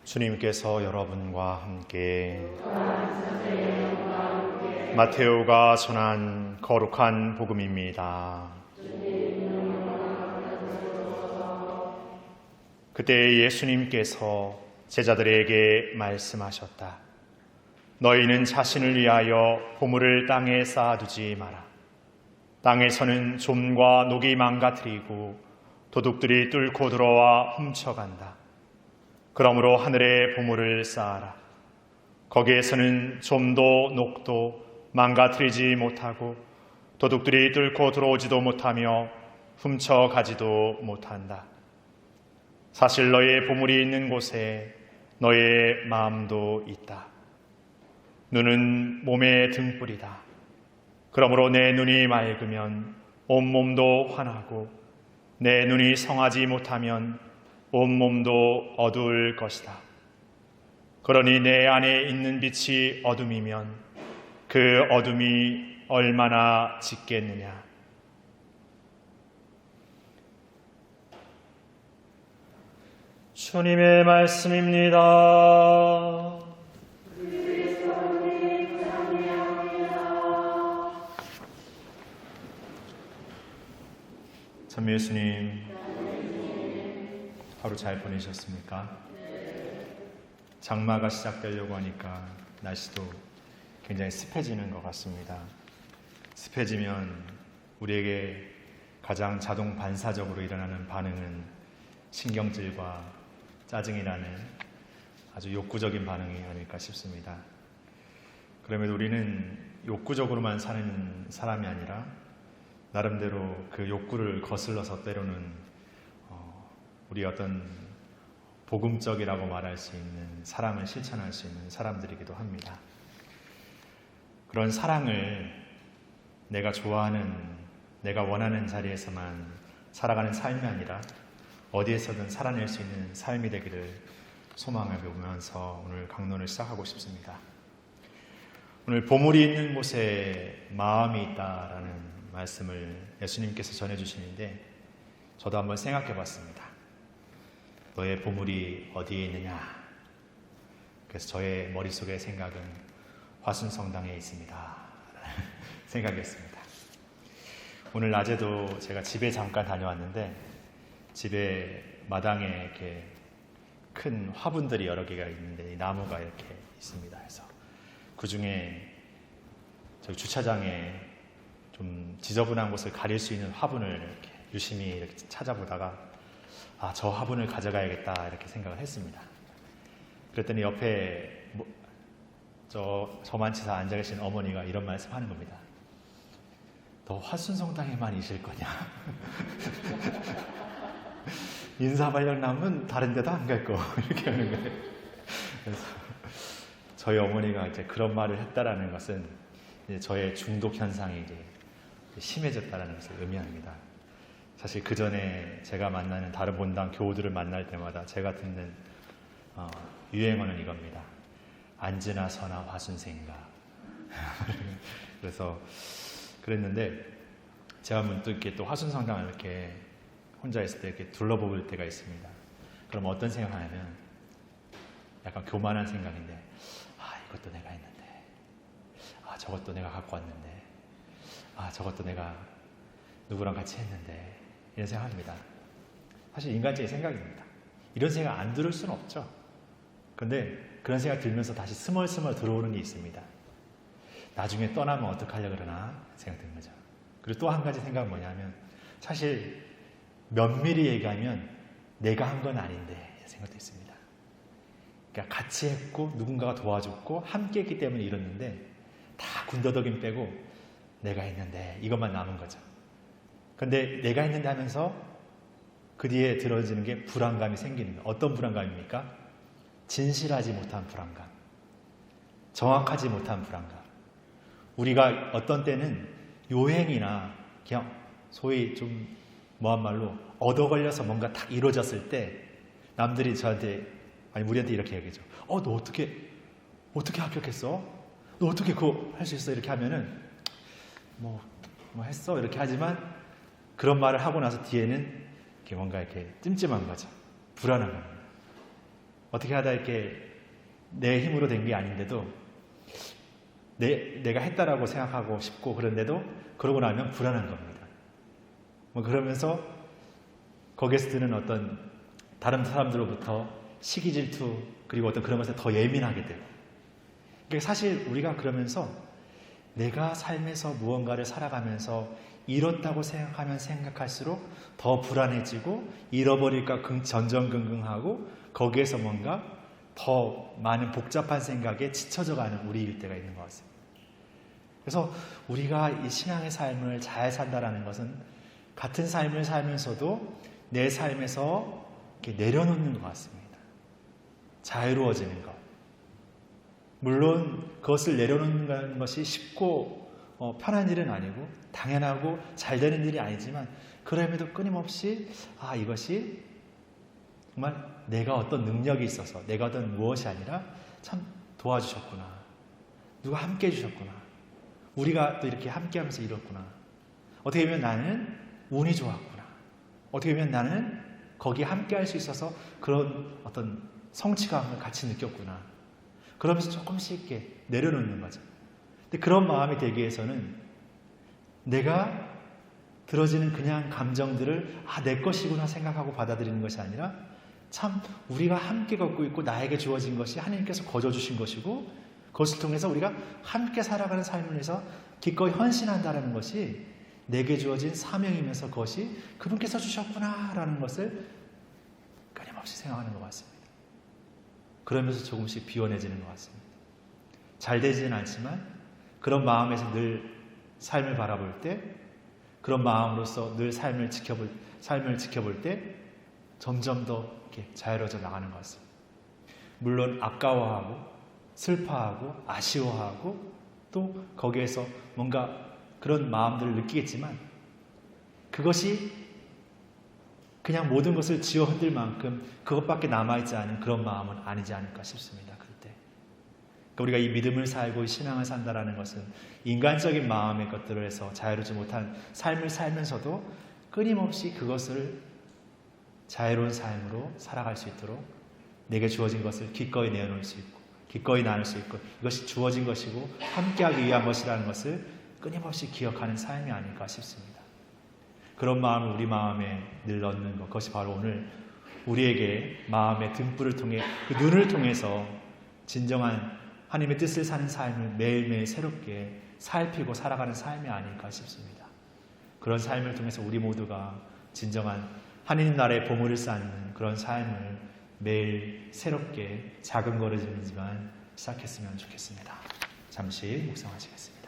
주님께서 여러분과 함께 마테오가 전한 거룩한 복음입니다. 그때 예수님께서 제자들에게 말씀하셨다. 너희는 자신을 위하여 보물을 땅에 쌓아두지 마라. 땅에서는 좀과 녹이 망가뜨리고 도둑들이 뚫고 들어와 훔쳐간다. 그러므로 하늘에 보물을 쌓아라. 거기에서는 좀도 녹도 망가뜨리지 못하고 도둑들이 뚫고 들어오지도 못하며 훔쳐가지도 못한다. 사실 너의 보물이 있는 곳에 너의 마음도 있다. 눈은 몸의 등불이다. 그러므로 내 눈이 맑으면 온몸도 환하고 내 눈이 성하지 못하면 온몸도 어두울 것이다. 그러니 내 안에 있는 빛이 어둠이면 그 어둠이 얼마나 짙겠느냐. 주님의 말씀입니다. 참 예수님, 하루 잘 보내셨습니까? 장마가 시작되려고 하니까 날씨도 굉장히 습해지는 것 같습니다. 습해지면 우리에게 가장 자동 반사적으로 일어나는 반응은 신경질과 짜증이라는 아주 욕구적인 반응이 아닐까 싶습니다. 그럼에도 우리는 욕구적으로만 사는 사람이 아니라 나름대로 그 욕구를 거슬러서 때로는 우리 어떤 복음적이라고 말할 수 있는 사랑을 실천할 수 있는 사람들이기도 합니다. 그런 사랑을 내가 좋아하는, 내가 원하는 자리에서만 살아가는 삶이 아니라 어디에서든 살아낼 수 있는 삶이 되기를 소망해 보면서 오늘 강론을 시작하고 싶습니다. 오늘 보물이 있는 곳에 마음이 있다라는 말씀을 예수님께서 전해주시는데 저도 한번 생각해 봤습니다. 너의 보물이 어디에 있느냐? 그래서 저의 머릿속의 생각은 화순성당에 있습니다. 생각했습니다. 오늘 낮에도 제가 집에 잠깐 다녀왔는데 집에 마당에 이렇게 큰 화분들이 여러 개가 있는데 이 나무가 이렇게 있습니다. 그래서 그 중에 저기 주차장에 좀 지저분한 곳을 가릴 수 있는 화분을 이렇게 유심히 이렇게 찾아보다가 저 화분을 가져가야겠다 이렇게 생각을 했습니다. 그랬더니 옆에 저만치 다 앉아 계신 어머니가 이런 말씀하는 겁니다. 너 화순성당에만 있을 거냐? 인사발령나면 다른 데도 안 갈 거 이렇게 하는 거예요. 그래서 저희 어머니가 이제 그런 말을 했다라는 것은 이제 저의 중독 현상이 이제 심해졌다라는 것을 의미합니다. 사실 그 전에 제가 만나는 다른 본당 교우들을 만날 때마다 제가 듣는 유행어는 이겁니다. 앉으나 서나 화순생인가. 그래서 그랬는데 제가 문득 이렇게 또 화순성당을 이렇게 혼자 있을 때 이렇게 둘러볼 때가 있습니다. 그럼 어떤 생각하냐면 약간 교만한 생각인데 이것도 내가 했는데 저것도 내가 갖고 왔는데 저것도 내가 누구랑 같이 했는데 이런 생각합니다. 사실 인간적인 생각입니다. 이런 생각 안 들을 수는 없죠. 그런데 그런 생각 들면서 다시 스멀스멀 들어오는 게 있습니다. 나중에 떠나면 어떡하려고 그러나 생각 드는 거죠. 그리고 또 한 가지 생각은 뭐냐면 사실 면밀히 얘기하면 내가 한 건 아닌데 생각도 있습니다. 그러니까 같이 했고 누군가가 도와줬고 함께 했기 때문에 이뤘는데 다 군더더기는 빼고 내가 했는데 이것만 남은 거죠. 그런데 내가 했는데 하면서 그 뒤에 들어지는 게 불안감이 생기는 거예요. 어떤 불안감입니까? 진실하지 못한 불안감, 정확하지 못한 불안감. 우리가 어떤 때는 요행이나 그냥 소위 좀 뭐한 말로 얻어 걸려서 뭔가 딱 이루어졌을 때 남들이 저한테 우리한테 이렇게 얘기하죠. 너 어떻게 합격했어? 너 어떻게 그거 할 수 있어? 이렇게 하면은 뭐 했어? 이렇게 하지만 그런 말을 하고 나서 뒤에는 이렇게 뭔가 이렇게 찜찜한 거죠. 불안한 겁니다. 어떻게 하다 이렇게 내 힘으로 된 게 아닌데도 내가 했다라고 생각하고 싶고 그런데도 그러고 나면 불안한 겁니다. 뭐 그러면서 거기에서 드는 어떤 다른 사람들로부터 시기 질투 그리고 어떤 그런 것에 더 예민하게 되고 그러니까 사실 우리가 그러면서 내가 삶에서 무언가를 살아가면서 잃었다고 생각할수록 더 불안해지고 잃어버릴까 전전긍긍하고 거기에서 뭔가 더 많은 복잡한 생각에 지쳐져가는 우리일 때가 있는 것 같습니다. 그래서 우리가 이 신앙의 삶을 잘 산다라는 것은 같은 삶을 살면서도 내 삶에서 이렇게 내려놓는 것 같습니다. 자유로워지는 것. 물론 그것을 내려놓는 것이 쉽고 편한 일은 아니고 당연하고 잘 되는 일이 아니지만 그럼에도 끊임없이 이것이 정말 내가 어떤 능력이 있어서 내가 어떤 무엇이 아니라 참 도와주셨구나. 누가 함께 해주셨구나. 우리가 또 이렇게 함께 하면서 이뤘구나. 어떻게 보면 나는 운이 좋았구나. 어떻게 보면 나는 거기에 함께 할 수 있어서 그런 어떤 성취감을 같이 느꼈구나. 그러면서 조금씩 이렇게 내려놓는 거죠. 근데 그런 마음이 되기 위해서는 내가 들어지는 그냥 감정들을 내 것이구나 생각하고 받아들이는 것이 아니라 참 우리가 함께 걷고 있고 나에게 주어진 것이 하나님께서 거저주신 것이고 그것을 통해서 우리가 함께 살아가는 삶을 위해서 기꺼이 헌신한다는 것이 내게 주어진 사명이면서 그것이 그분께서 주셨구나라는 것을 끊임없이 생각하는 것 같습니다. 그러면서 조금씩 비워내지는 것 같습니다. 잘 되지는 않지만 그런 마음에서 늘 삶을 바라볼 때 그런 마음으로서 늘 삶을 지켜볼 때 점점 더 이렇게 자유로워져 나가는 것 같습니다. 물론 아까워하고 슬퍼하고 아쉬워하고 또 거기에서 뭔가 그런 마음들을 느끼겠지만 그것이 그냥 모든 것을 지어 흔들 만큼 그것밖에 남아있지 않은 그런 마음은 아니지 않을까 싶습니다. 그럴 때 그러니까 우리가 이 믿음을 살고 이 신앙을 산다라는 것은 인간적인 마음의 것들을 해서 자유롭지 못한 삶을 살면서도 끊임없이 그것을 자유로운 삶으로 살아갈 수 있도록 내게 주어진 것을 기꺼이 내어놓을 수 있고 기꺼이 나눌 수 있고 이것이 주어진 것이고 함께하기 위한 것이라는 것을 끊임없이 기억하는 삶이 아닐까 싶습니다. 그런 마음을 우리 마음에 늘 넣는 것, 그것이 바로 오늘 우리에게 마음의 등불을 통해 그 눈을 통해서 진정한 하나님의 뜻을 사는 삶을 매일매일 새롭게 살피고 살아가는 삶이 아닐까 싶습니다. 그런 삶을 통해서 우리 모두가 진정한 하나님 나라의 보물을 쌓는 그런 삶을 매일 새롭게 작은 걸음이지만 시작했으면 좋겠습니다. 잠시 묵상하시겠습니다.